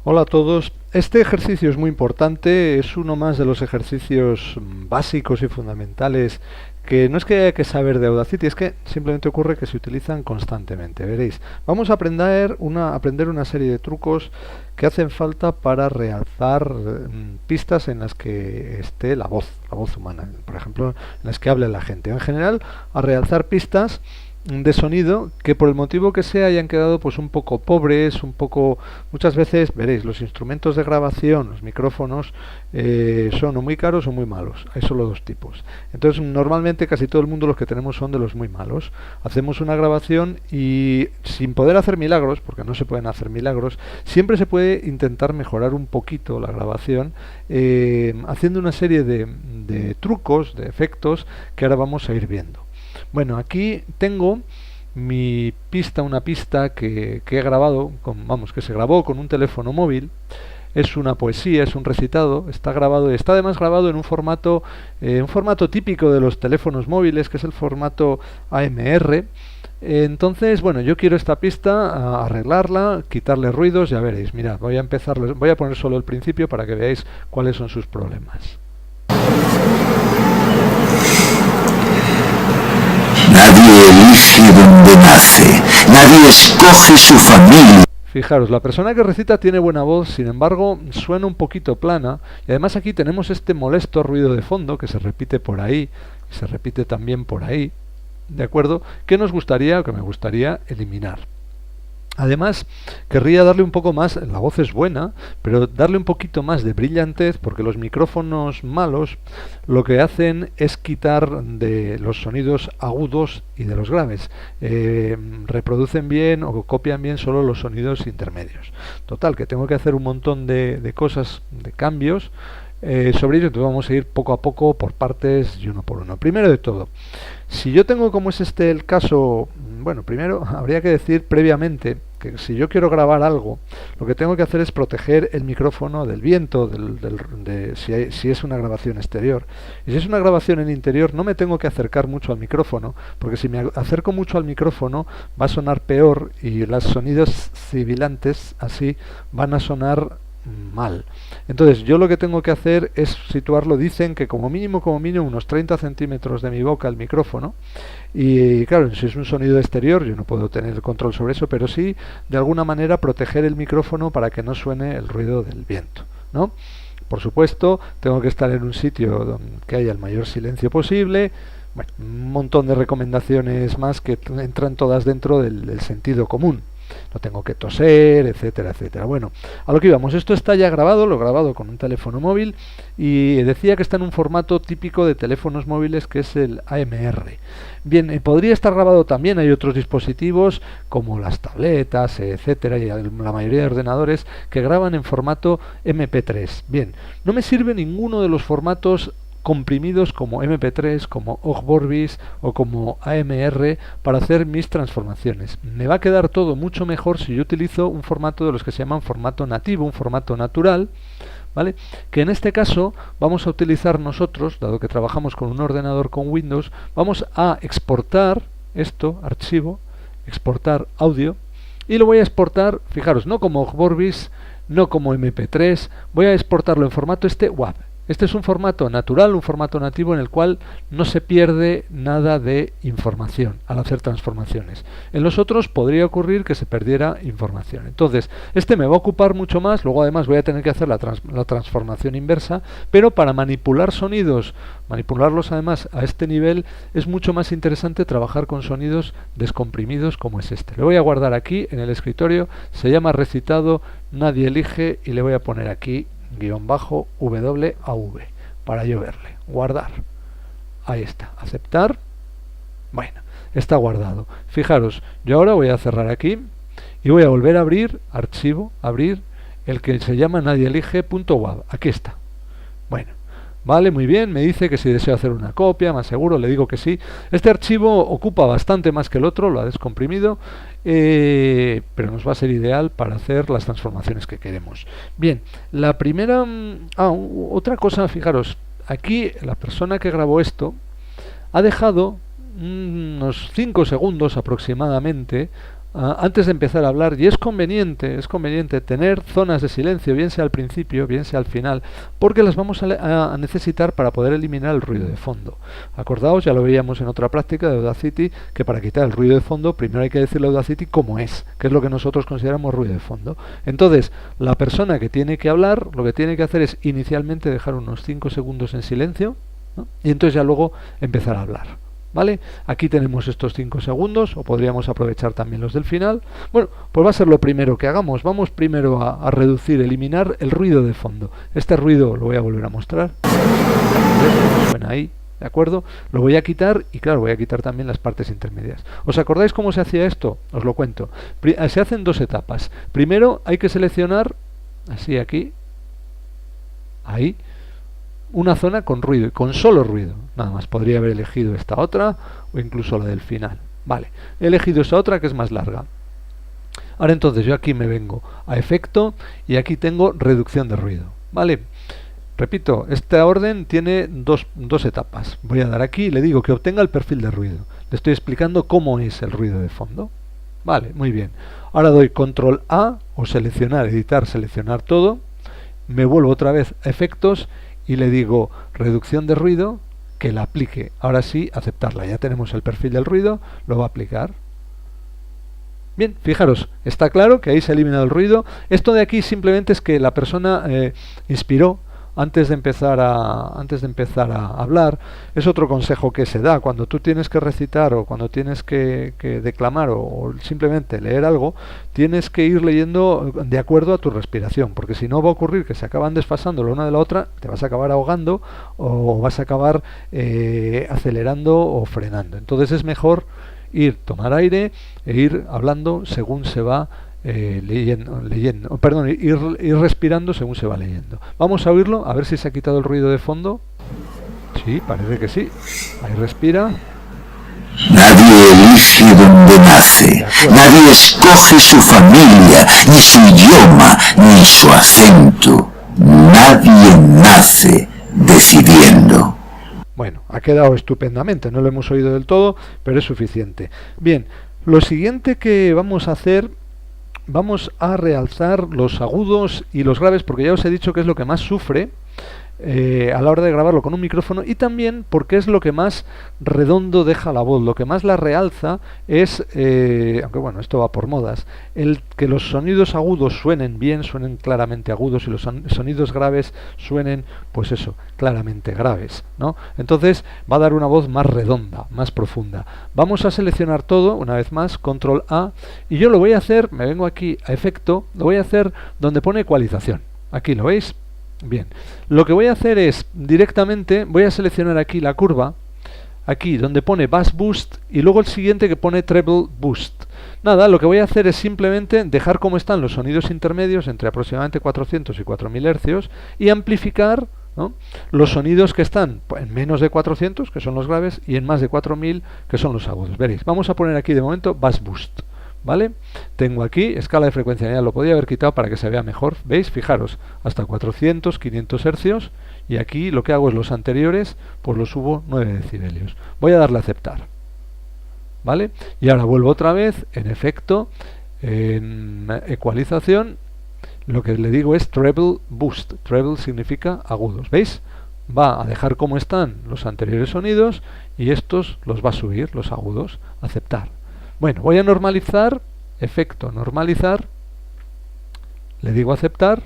Hola a todos. Este ejercicio es muy importante, es uno más de los ejercicios básicos y fundamentales que no es que haya que saber de Audacity, es que simplemente ocurre que se utilizan constantemente. Veréis, vamos a aprender una serie de trucos que hacen falta para realzar pistas en las que esté la voz humana, por ejemplo, en las que hable la gente. En general, a realzar pistas de sonido que por el motivo que sea hayan quedado pues un poco pobres, muchas veces veréis los instrumentos de grabación, los micrófonos son o muy caros o muy malos, hay solo dos tipos. Entonces normalmente casi todo el mundo los que tenemos son de los muy malos. Hacemos una grabación y sin poder hacer milagros, porque no se pueden hacer milagros, siempre se puede intentar mejorar un poquito la grabación haciendo una serie de trucos, de efectos que ahora vamos a ir viendo. Bueno, aquí tengo una pista que he grabado, que se grabó con un teléfono móvil. Es una poesía, es un recitado, está grabado y está además grabado en un formato típico de los teléfonos móviles, que es el formato AMR. Entonces, bueno, yo quiero esta pista, arreglarla, quitarle ruidos, ya veréis. Mirad, voy a poner solo el principio para que veáis cuáles son sus problemas. Nadie elige donde nace, nadie escoge su familia. Fijaros, la persona que recita tiene buena voz, sin embargo, suena un poquito plana, y además aquí tenemos este molesto ruido de fondo que se repite por ahí, y se repite también por ahí, ¿de acuerdo? Que me gustaría eliminar. Además, querría darle un poco más, la voz es buena, pero darle un poquito más de brillantez, porque los micrófonos malos lo que hacen es quitar de los sonidos agudos y de los graves. Reproducen bien o copian bien solo los sonidos intermedios. Total, que tengo que hacer un montón de cosas, de cambios sobre ello, entonces vamos a ir poco a poco por partes y uno por uno. Primero de todo, si yo tengo como es este el caso, bueno, primero habría que decir previamente que si yo quiero grabar algo, lo que tengo que hacer es proteger el micrófono del viento, si es una grabación exterior. Y si es una grabación en interior, no me tengo que acercar mucho al micrófono, porque si me acerco mucho al micrófono va a sonar peor y los sonidos sibilantes así van a sonar mal. Entonces yo lo que tengo que hacer es situarlo, dicen que como mínimo unos 30 centímetros de mi boca el micrófono, y claro, si es un sonido exterior yo no puedo tener control sobre eso, pero sí de alguna manera proteger el micrófono para que no suene el ruido del viento, ¿no? Por supuesto tengo que estar en un sitio donde que haya el mayor silencio posible. Bueno, un montón de recomendaciones más que entran todas dentro del sentido común. No tengo que toser, etcétera, etcétera. Bueno, a lo que íbamos, esto está ya grabado, lo he grabado con un teléfono móvil y decía que está en un formato típico de teléfonos móviles que es el AMR. Bien, podría estar grabado también, hay otros dispositivos como las tabletas, etcétera, y la mayoría de ordenadores que graban en formato MP3. Bien, no me sirve ninguno de los formatos comprimidos como MP3, como Ogg Vorbis o como AMR para hacer mis transformaciones. Me va a quedar todo mucho mejor si yo utilizo un formato de los que se llaman formato nativo, un formato natural, ¿vale? Que en este caso vamos a utilizar nosotros, dado que trabajamos con un ordenador con Windows, vamos a exportar esto, archivo, exportar audio, y lo voy a exportar, fijaros, no como Ogg Vorbis, no como MP3, voy a exportarlo en formato WAV. Este es un formato natural, un formato nativo en el cual no se pierde nada de información al hacer transformaciones. En los otros podría ocurrir que se perdiera información. Entonces, este me va a ocupar mucho más, luego además voy a tener que hacer la transformación inversa, pero para manipular sonidos, manipularlos además a este nivel, es mucho más interesante trabajar con sonidos descomprimidos como es este. Lo voy a guardar aquí en el escritorio, se llama recitado, nadie elige, y le voy a poner aquí -WAV para yo verle, guardar, ahí está, aceptar. Bueno, está guardado. Fijaros, yo ahora voy a cerrar aquí y voy a volver a abrir archivo, abrir el que se llama nadie elige.wav, aquí está. Bueno, vale, muy bien, me dice que si deseo hacer una copia, más seguro, le digo que sí. Este archivo ocupa bastante más que el otro, lo ha descomprimido, pero nos va a ser ideal para hacer las transformaciones que queremos. Bien, la primera... otra cosa, fijaros, aquí la persona que grabó esto ha dejado unos 5 segundos aproximadamente antes de empezar a hablar, y es conveniente tener zonas de silencio, bien sea al principio, bien sea al final, porque las vamos a necesitar para poder eliminar el ruido de fondo. Acordaos, ya lo veíamos en otra práctica de Audacity, que para quitar el ruido de fondo, primero hay que decirle a Audacity cómo es, que es lo que nosotros consideramos ruido de fondo. Entonces, la persona que tiene que hablar, lo que tiene que hacer es inicialmente dejar unos 5 segundos en silencio, ¿no? Y entonces ya luego empezar a hablar. ¿Vale? Aquí tenemos estos 5 segundos, o podríamos aprovechar también los del final. Bueno, pues va a ser lo primero que hagamos. Vamos primero a reducir, eliminar el ruido de fondo. Este ruido lo voy a volver a mostrar. Bueno, ahí, ¿de acuerdo? Lo voy a quitar y claro, voy a quitar también las partes intermedias. ¿Os acordáis cómo se hacía esto? Os lo cuento. Se hacen 2 etapas. Primero hay que seleccionar, así aquí, ahí, una zona con ruido, y con solo ruido, nada más. Podría haber elegido esta otra o incluso la del final. Vale, he elegido esa otra que es más larga. Ahora entonces yo aquí me vengo a efecto y aquí tengo reducción de ruido. Vale, repito, esta orden tiene dos etapas. Voy a dar aquí y le digo que obtenga el perfil de ruido. Le estoy explicando cómo es el ruido de fondo. Vale, muy bien. Ahora doy control A o seleccionar, editar, seleccionar todo. Me vuelvo otra vez a efectos y le digo reducción de ruido, que la aplique. Ahora sí, aceptarla. Ya tenemos el perfil del ruido, lo va a aplicar. Bien, fijaros, está claro que ahí se ha eliminado el ruido. Esto de aquí simplemente es que la persona inspiró antes de empezar a hablar. Es otro consejo que se da cuando tú tienes que recitar o cuando tienes que declamar o simplemente leer algo. Tienes que ir leyendo de acuerdo a tu respiración, porque si no va a ocurrir que se acaban desfasando la una de la otra, te vas a acabar ahogando o vas a acabar acelerando o frenando. Entonces es mejor tomar aire e ir hablando según se va ir respirando según se va leyendo. Vamos a oírlo, a ver si se ha quitado el ruido de fondo. Sí, parece que sí. Ahí respira. Nadie elige donde nace, nadie escoge su familia, ni su idioma, ni su acento. Nadie nace decidiendo. Bueno, ha quedado estupendamente, no lo hemos oído del todo, pero es suficiente. Bien, lo siguiente que vamos a hacer, vamos a realzar los agudos y los graves, porque ya os he dicho que es lo que más sufre a la hora de grabarlo con un micrófono, y también porque es lo que más redondo deja la voz. Lo que más la realza es, aunque bueno, esto va por modas, el que los sonidos agudos suenen bien, suenen claramente agudos, y los sonidos graves suenen, pues eso, claramente graves, ¿no? Entonces va a dar una voz más redonda, más profunda. Vamos a seleccionar todo, una vez más, control A, y yo lo voy a hacer, me vengo aquí a efecto, lo voy a hacer donde pone ecualización. Aquí lo veis. Bien, lo que voy a hacer es directamente, voy a seleccionar aquí la curva, aquí donde pone Bass Boost, y luego el siguiente que pone Treble Boost. Nada, lo que voy a hacer es simplemente dejar como están los sonidos intermedios entre aproximadamente 400 y 4000 Hz y amplificar, ¿no?, los sonidos que están en menos de 400, que son los graves, y en más de 4000, que son los agudos. Veréis, vamos a poner aquí de momento Bass Boost. ¿Vale? Tengo aquí escala de frecuencia, ya lo podía haber quitado para que se vea mejor. ¿Veis? Fijaros, hasta 400, 500 hercios, y aquí lo que hago es los anteriores, pues los subo 9 decibelios. Voy a darle a aceptar. ¿Vale? Y ahora vuelvo otra vez en efecto, en ecualización, lo que le digo es treble boost. Treble significa agudos. ¿Veis? Va a dejar como están los anteriores sonidos y estos los va a subir, los agudos. Aceptar. Bueno, voy a normalizar, efecto normalizar, le digo aceptar.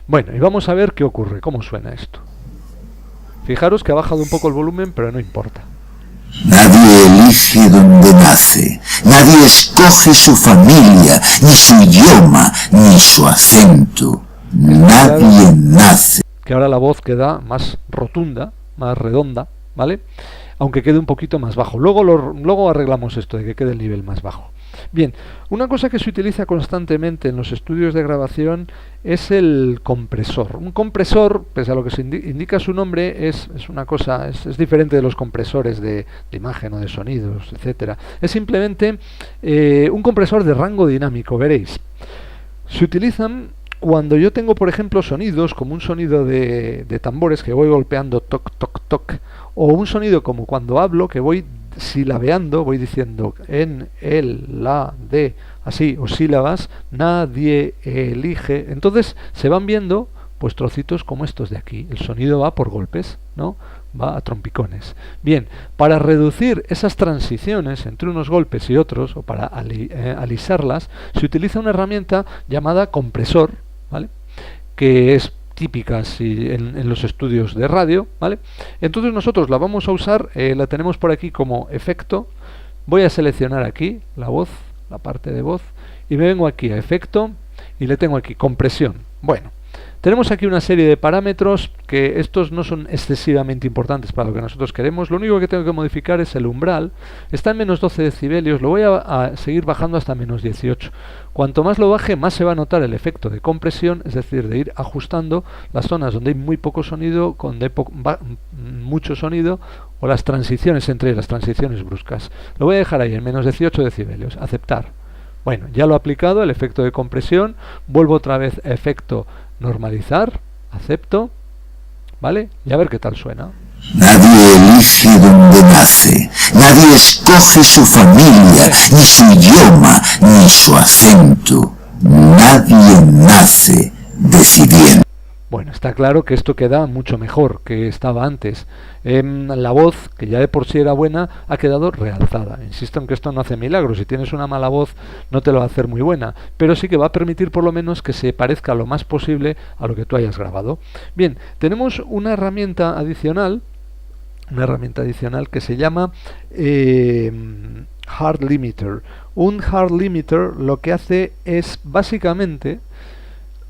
Bueno, y vamos a ver qué ocurre, cómo suena esto. Fijaros que ha bajado un poco el volumen, pero no importa. Nadie elige donde nace, nadie escoge su familia, ni su idioma, ni su acento. Nadie nace. Que ahora la voz queda más rotunda, más redonda, ¿vale? Aunque quede un poquito más bajo. Luego arreglamos esto de que quede el nivel más bajo. Bien, una cosa que se utiliza constantemente en los estudios de grabación es el compresor. Un compresor, pese a lo que se indica su nombre, es una cosa, es diferente de los compresores de imagen o de sonidos, etcétera. Es simplemente un compresor de rango dinámico, veréis. Se utilizan cuando yo tengo, por ejemplo, sonidos como un sonido de tambores que voy golpeando toc, toc, toc, o un sonido como cuando hablo que voy silabeando, voy diciendo en, el, la, de, así, o sílabas, nadie elige. Entonces se van viendo pues trocitos como estos de aquí. El sonido va por golpes, ¿no? Va a trompicones. Bien, para reducir esas transiciones entre unos golpes y otros, o para alisarlas, se utiliza una herramienta llamada compresor, ¿vale? Que es típica en los estudios de radio, ¿vale? Entonces nosotros la vamos a usar, la tenemos por aquí como efecto. Voy a seleccionar aquí la voz, la parte de voz, y me vengo aquí a efecto y le tengo aquí compresión. Bueno, tenemos aquí una serie de parámetros que estos no son excesivamente importantes para lo que nosotros queremos. Lo único que tengo que modificar es el umbral. Está en menos 12 decibelios, lo voy a seguir bajando hasta menos 18. Cuanto más lo baje, más se va a notar el efecto de compresión, es decir, de ir ajustando las zonas donde hay muy poco sonido, donde hay mucho sonido, o las transiciones entre las transiciones bruscas. Lo voy a dejar ahí en menos 18 decibelios. Aceptar. Bueno, ya lo he aplicado, el efecto de compresión. Vuelvo otra vez a efecto normalizar, acepto, ¿vale? Y a ver qué tal suena. Nadie elige donde nace, nadie escoge su familia, ni su idioma, ni su acento. Nadie nace decidiendo. Bueno, está claro que esto queda mucho mejor que estaba antes. La voz, que ya de por sí era buena, ha quedado realzada. Insisto en que esto no hace milagros. Si tienes una mala voz, no te lo va a hacer muy buena. Pero sí que va a permitir por lo menos que se parezca lo más posible a lo que tú hayas grabado. Bien, tenemos una herramienta adicional que se llama Hard Limiter. Un Hard Limiter lo que hace es básicamente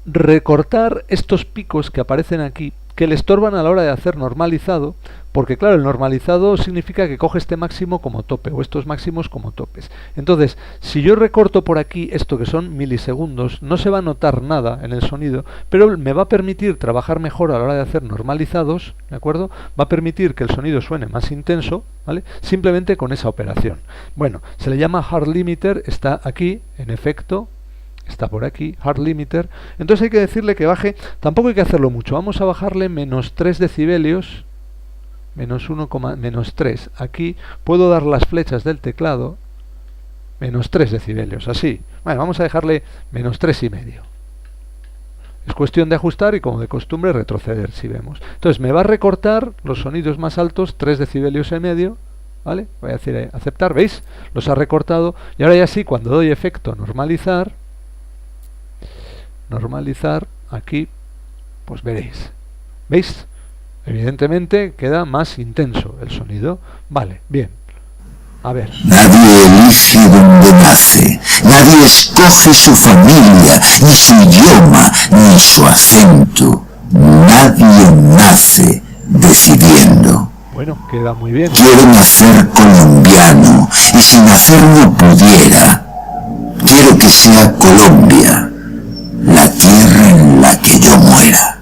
recortar estos picos que aparecen aquí, que le estorban a la hora de hacer normalizado, porque claro, el normalizado significa que coge este máximo como tope, o estos máximos como topes. Entonces, si yo recorto por aquí esto que son milisegundos, no se va a notar nada en el sonido, pero me va a permitir trabajar mejor a la hora de hacer normalizados, ¿de acuerdo? Va a permitir que el sonido suene más intenso, ¿vale? Simplemente con esa operación. Bueno, se le llama Hard Limiter, está aquí, en efecto, está por aquí, Hard Limiter. Entonces hay que decirle que baje, tampoco hay que hacerlo mucho, vamos a bajarle menos 3 decibelios, menos 1, menos 3. Aquí puedo dar las flechas del teclado, menos 3 decibelios, así. Bueno, vamos a dejarle menos 3,5. Es cuestión de ajustar y, como de costumbre, retroceder, si vemos. Entonces me va a recortar los sonidos más altos, 3 decibelios y medio, ¿vale? Voy a decir aceptar, ¿veis? Los ha recortado, y ahora ya sí, cuando doy efecto normalizar, aquí, pues veréis. ¿Veis? Evidentemente queda más intenso el sonido. Vale, bien. A ver. Nadie elige donde nace, nadie escoge su familia, ni su idioma, ni su acento. Nadie nace decidiendo. Bueno, queda muy bien. Quiero nacer colombiano, y si nacer no pudiera, quiero que sea Colombia, la tierra en la que yo muera.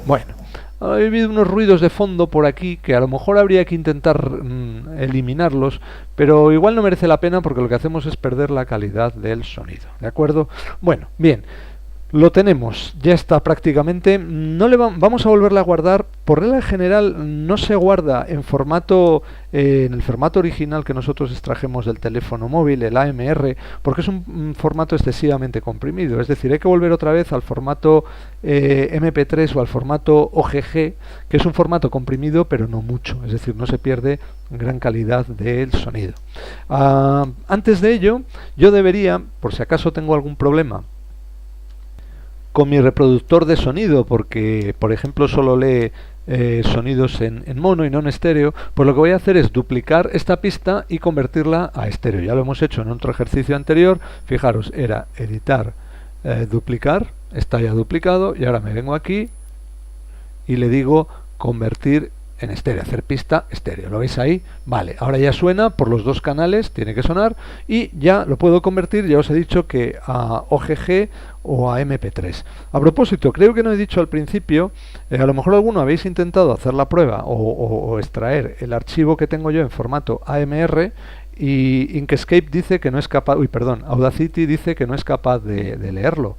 Bueno, ha habido unos ruidos de fondo por aquí que a lo mejor habría que intentar eliminarlos, pero igual no merece la pena porque lo que hacemos es perder la calidad del sonido, ¿de acuerdo? Bueno, bien, lo tenemos, ya está prácticamente. No le vamos a volverla a guardar. Por regla general no se guarda en formato, en el formato original que nosotros extrajemos del teléfono móvil, el AMR, porque es un formato excesivamente comprimido. Es decir, hay que volver otra vez al formato MP3 o al formato OGG, que es un formato comprimido pero no mucho, es decir, no se pierde gran calidad del sonido. Antes de ello, yo debería, por si acaso tengo algún problema con mi reproductor de sonido, porque por ejemplo solo lee sonidos en mono y no en estéreo, pues lo que voy a hacer es duplicar esta pista y convertirla a estéreo. Ya lo hemos hecho en otro ejercicio anterior. Fijaros, era editar, duplicar, está ya duplicado, y ahora me vengo aquí y le digo convertir en estéreo, hacer pista estéreo. ¿Lo veis ahí? Vale, ahora ya suena por los dos canales, tiene que sonar, y ya lo puedo convertir, ya os he dicho, que a OGG o a MP3. A propósito, creo que no he dicho al principio, a lo mejor alguno habéis intentado hacer la prueba o extraer el archivo que tengo yo en formato AMR, y Inkscape dice que no es capaz, Audacity dice que no es capaz de leerlo.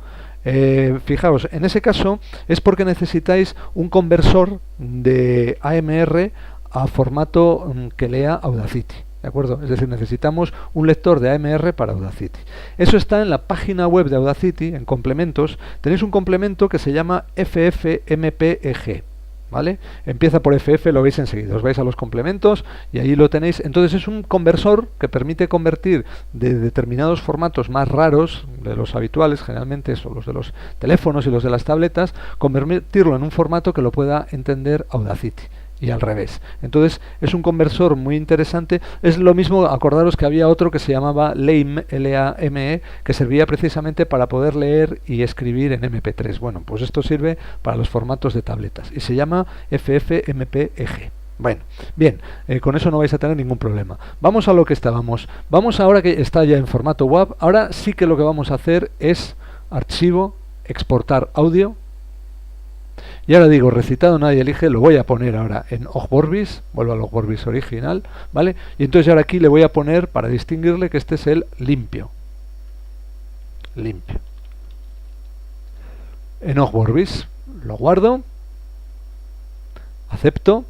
Fijaos, en ese caso es porque necesitáis un conversor de AMR a formato que lea Audacity, ¿De acuerdo? Es decir, necesitamos un lector de AMR para Audacity. Eso está en la página web de Audacity, en complementos. Tenéis un complemento que se llama FFmpeg. ¿Vale? Empieza por FF, lo veis enseguida. Os vais a los complementos y ahí lo tenéis. Entonces es un conversor que permite convertir de determinados formatos más raros, de los habituales, generalmente son los de los teléfonos y los de las tabletas, convertirlo en un formato que lo pueda entender Audacity. Y al revés. Entonces es un conversor muy interesante. Es lo mismo, acordaros que había otro que se llamaba LAME, L-A-M-E, que servía precisamente para poder leer y escribir en MP3. Bueno, pues esto sirve para los formatos de tabletas y se llama FFmpeg. Bueno, bien, con eso no vais a tener ningún problema. Vamos a lo que estábamos. Vamos ahora que está ya en formato WAV. Ahora sí que lo que vamos a hacer es archivo, exportar audio. Y ahora digo, recitado nadie elige, lo voy a poner ahora en OGG Vorbis, vuelvo al OGG Vorbis original, ¿vale? Y entonces ahora aquí le voy a poner, para distinguirle, que este es el limpio. Limpio. En OGG Vorbis lo guardo, acepto,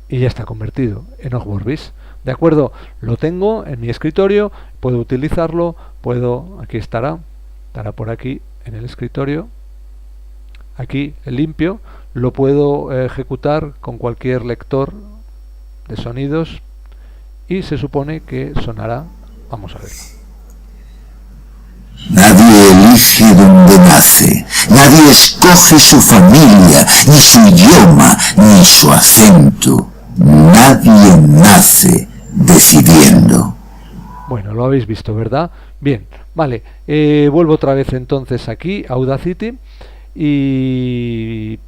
y ya está convertido en OGG Vorbis. ¿De acuerdo? Lo tengo en mi escritorio, puedo utilizarlo, aquí estará por aquí, en el escritorio, aquí el limpio, lo puedo ejecutar con cualquier lector de sonidos y se supone que sonará. Vamos a verlo. Nadie elige donde nace, nadie escoge su familia, ni su idioma, ni su acento. Nadie nace decidiendo. Bueno, lo habéis visto, ¿verdad? Bien, vale, vuelvo otra vez entonces aquí a Audacity y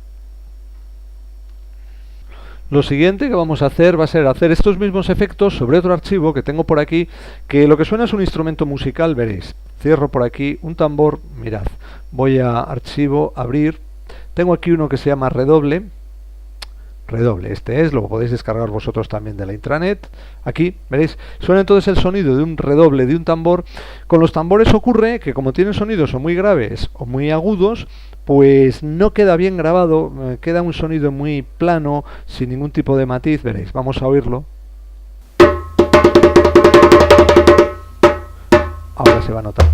lo siguiente que vamos a hacer va a ser hacer estos mismos efectos sobre otro archivo que tengo por aquí, que lo que suena es un instrumento musical, veréis. Cierro por aquí un tambor, mirad, voy a archivo, abrir, tengo aquí uno que se llama redoble, este es, lo podéis descargar vosotros también de la intranet. Aquí, veréis, suena entonces el sonido de un redoble, de un tambor. Con los tambores ocurre que como tienen sonidos o muy graves o muy agudos, pues no queda bien grabado, queda un sonido muy plano, sin ningún tipo de matiz, veréis, vamos a oírlo. Ahora se va a notar.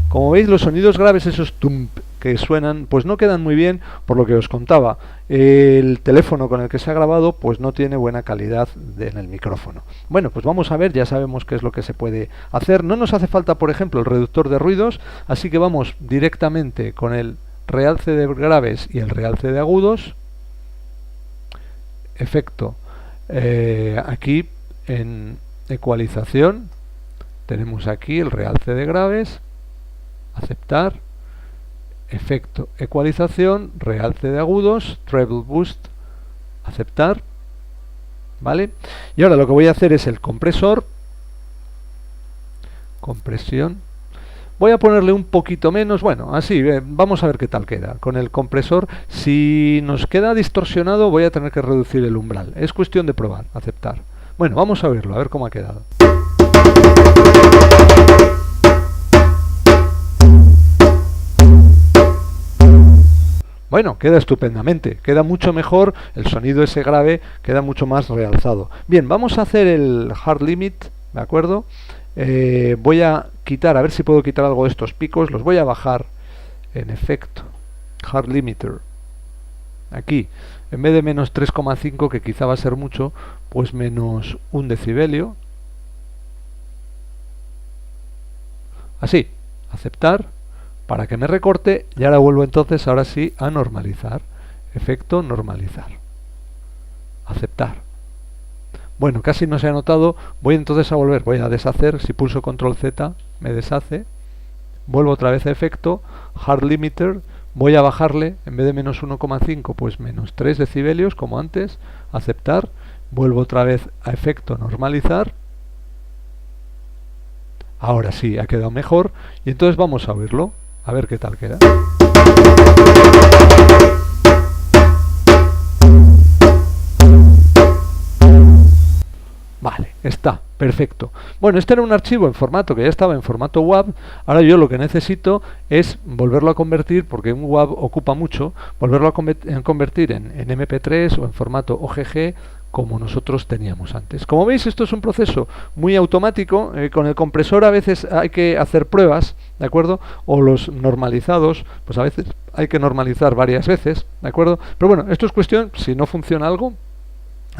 Como veis, los sonidos graves, esos tump que suenan, pues no quedan muy bien, por lo que os contaba. El teléfono con el que se ha grabado pues no tiene buena calidad en el micrófono. Bueno, pues vamos a ver, ya sabemos qué es lo que se puede hacer. No nos hace falta, por ejemplo, el reductor de ruidos, así que vamos directamente con el realce de graves y el realce de agudos. Efecto, aquí en ecualización tenemos aquí el realce de graves, aceptar, efecto, ecualización, realce de agudos, treble boost, aceptar, ¿vale? Y ahora lo que voy a hacer es el compresor, compresión, voy a ponerle un poquito menos, bueno, así, vamos a ver qué tal queda. Con el compresor, si nos queda distorsionado voy a tener que reducir el umbral, es cuestión de probar, aceptar. Bueno, vamos a verlo, a ver cómo ha quedado. Bueno, queda estupendamente, queda mucho mejor, el sonido ese grave queda mucho más realzado. Bien, vamos a hacer el hard limit, ¿de acuerdo? Voy a quitar, a ver si puedo quitar algo de estos picos, los voy a bajar en efecto, hard limiter, aquí, en vez de menos 3,5, que quizá va a ser mucho, pues menos 1 decibelio, así, aceptar, para que me recorte, y ahora vuelvo entonces, ahora sí, a normalizar. Efecto, normalizar. Aceptar. Bueno, casi no se ha notado, voy entonces a volver, voy a deshacer, si pulso control Z, me deshace, vuelvo otra vez a efecto, hard limiter, voy a bajarle, en vez de menos 1,5, pues menos 3 decibelios, como antes, aceptar, vuelvo otra vez a efecto, normalizar, ahora sí, ha quedado mejor, y entonces vamos a oírlo. A ver qué tal queda. Vale, está, perfecto. Bueno, este era un archivo en formato que ya estaba en formato WAV. Ahora yo lo que necesito es volverlo a convertir, porque un WAV ocupa mucho, volverlo a convertir en MP3 o en formato OGG, como nosotros teníamos antes. Como veis, esto es un proceso muy automático. Con el compresor a veces hay que hacer pruebas, ¿de acuerdo? O los normalizados, pues a veces hay que normalizar varias veces, ¿de acuerdo? Pero bueno, esto es cuestión, si no funciona algo,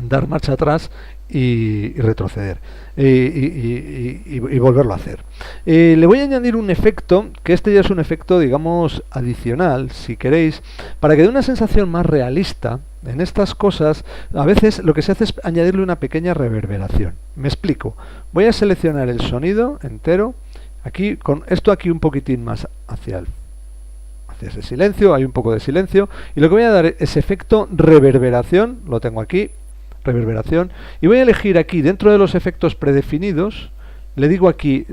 dar marcha atrás y retroceder y volverlo a hacer. Le voy a añadir un efecto, que este ya es un efecto, digamos, adicional, si queréis, para que dé una sensación más realista. En estas cosas, a veces lo que se hace es añadirle una pequeña reverberación. Me explico. Voy a seleccionar el sonido entero, aquí con esto aquí un poquitín más hacia ese silencio, hay un poco de silencio, y lo que voy a dar es efecto reverberación, lo tengo aquí, reverberación, y voy a elegir aquí dentro de los efectos predefinidos, le digo aquí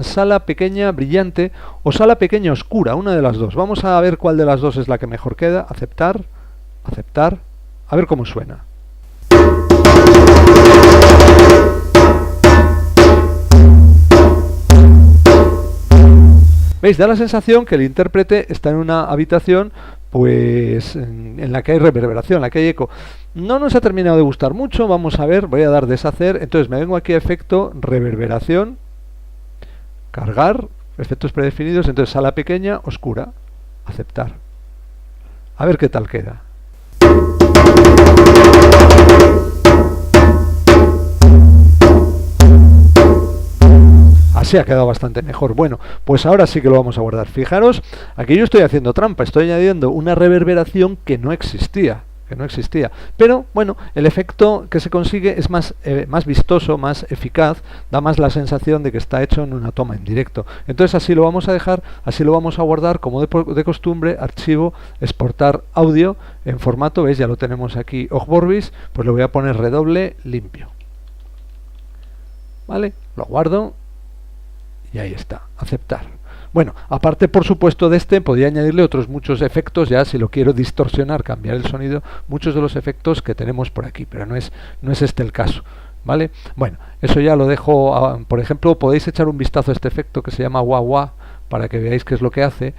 sala pequeña brillante o sala pequeña oscura, una de las dos. Vamos a ver cuál de las dos es la que mejor queda. Aceptar, aceptar, a ver cómo suena. ¿Veis? Da la sensación que el intérprete está en una habitación pues en la que hay reverberación, en la que hay eco. No nos ha terminado de gustar mucho, vamos a ver, voy a dar deshacer, entonces me vengo aquí a efecto, reverberación, cargar, efectos predefinidos, entonces sala pequeña, oscura, aceptar. A ver qué tal queda. Así ha quedado bastante mejor. Bueno, pues ahora sí que lo vamos a guardar. Fijaros, aquí yo estoy haciendo trampa, estoy añadiendo una reverberación que no existía. Pero bueno, el efecto que se consigue es más vistoso, más eficaz, da más la sensación de que está hecho en una toma en directo. Entonces así lo vamos a dejar, así lo vamos a guardar como de costumbre, archivo, exportar audio en formato, ¿veis? Ya lo tenemos aquí, Ogvorbis, pues le voy a poner redoble limpio. ¿Vale? Lo guardo y ahí está, aceptar. Bueno, aparte por supuesto de este, podría añadirle otros muchos efectos, ya si lo quiero distorsionar, cambiar el sonido, muchos de los efectos que tenemos por aquí, pero no es este el caso, ¿vale? Bueno, eso ya lo dejo, por ejemplo, podéis echar un vistazo a este efecto que se llama wah wah, para que veáis qué es lo que hace,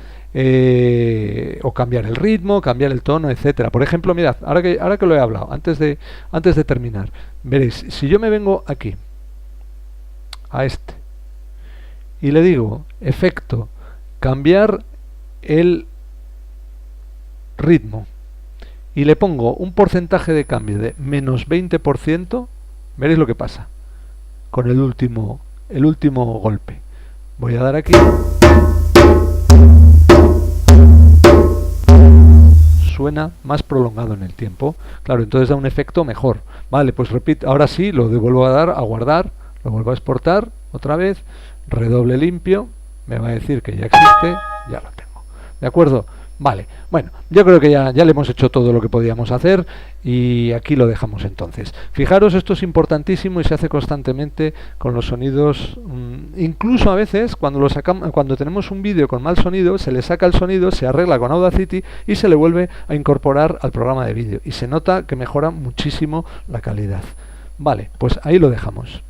o cambiar el ritmo, cambiar el tono, etcétera. Por ejemplo, mirad, ahora que lo he hablado, antes de terminar, veréis, si yo me vengo aquí, a este, y le digo, efecto, cambiar el ritmo, y le pongo un porcentaje de cambio de menos 20%, veréis lo que pasa con el último golpe. Voy a dar aquí, suena más prolongado en el tiempo, claro, entonces da un efecto mejor. Vale, pues repito, ahora sí, lo vuelvo a dar, a guardar, lo vuelvo a exportar otra vez, redoble limpio, me va a decir que ya existe, ya lo tengo. ¿De acuerdo? Vale, bueno, yo creo que ya le hemos hecho todo lo que podíamos hacer y aquí lo dejamos entonces. Fijaros, esto es importantísimo y se hace constantemente con los sonidos, incluso a veces cuando tenemos un vídeo con mal sonido, se le saca el sonido, se arregla con Audacity y se le vuelve a incorporar al programa de vídeo y se nota que mejora muchísimo la calidad. Vale, pues ahí lo dejamos.